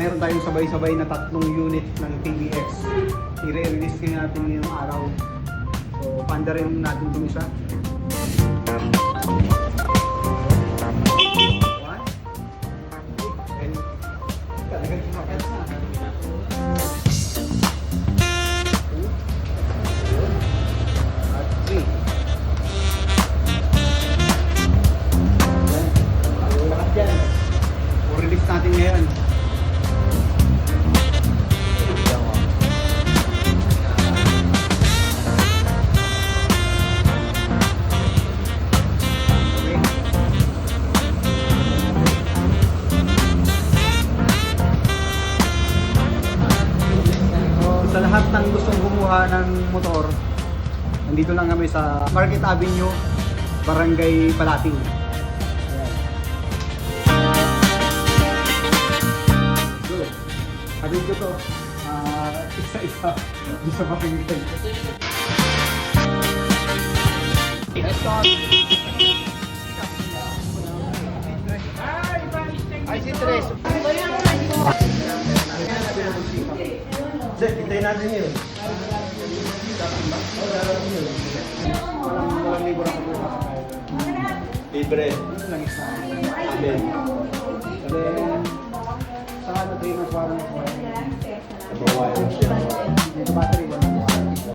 meron tayong sabay-sabay na 3 unit ng TVX. I-release nga natin ngayong araw. So, panda rin natin itong isa. Talagang sumakit na. At 3. Lahat yan. O-release natin ngayon. Sa lahat ng gustong kumuha ng motor, nandito lang kami sa Market Avenue, Barangay Palating. Ayan. Good. Habig ko to, isa-isa di sa Barangay. Ay, si Tres. Sir, hintayin natin yun. Walang libo na kabukas. Libre. Dito lang isa. Amen. And then, sa ano, 3 months warranty. Mobile. Dito battery, 1